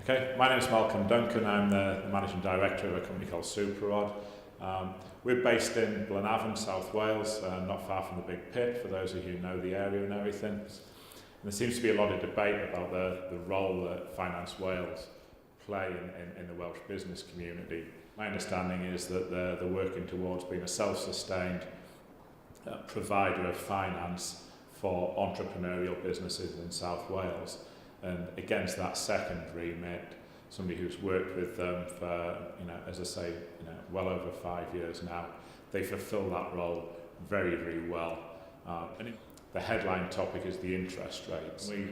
Okay, my name is Duncan. I'm the Managing Director of a company called SuperRod. We're based in Blenavon, South Wales, not far from the Big Pit, for those of you who know the area and everything. And there seems to be a lot of debate about the role that Finance Wales play in the Welsh business community. My understanding is that they're working towards being a self-sustained provider of finance for entrepreneurial businesses in South Wales. And against that second remit, somebody who's worked with them for, as I say, well over 5 years now, they fulfill that role very, very well. The headline topic is the interest rates. We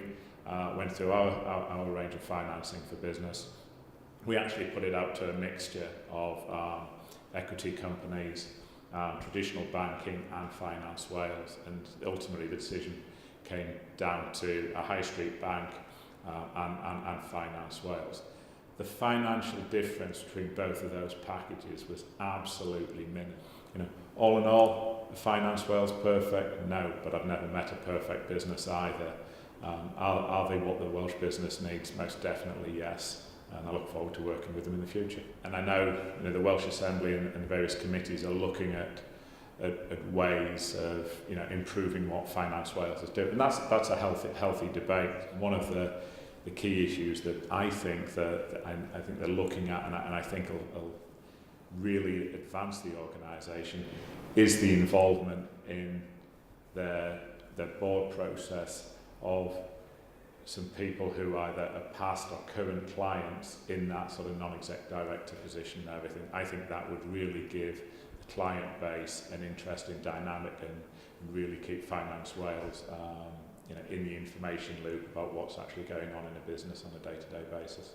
went through our range of financing for business. We actually put it out to a mixture of equity companies, traditional banking and Finance Wales, and ultimately the decision came down to a high street bank and Finance Wales. The financial difference between both of those packages was absolutely minimal. All in all, Finance Wales perfect? No, but I've never met a perfect business either. Are they what the Welsh business needs? Most definitely yes, and I look forward to working with them in the future. And I know, the Welsh Assembly and various committees are looking at ways of improving what Finance Wales is doing, and that's a healthy debate. One of the key issues that I think they're looking at, and I think will really advance the organisation, is the involvement in their board process of some people who either are past or current clients in that sort of non-exec director position and everything. I think that would really give the client base an interesting dynamic and really keep Finance Wales in the information loop about what's actually going on in a business on a day-to-day basis.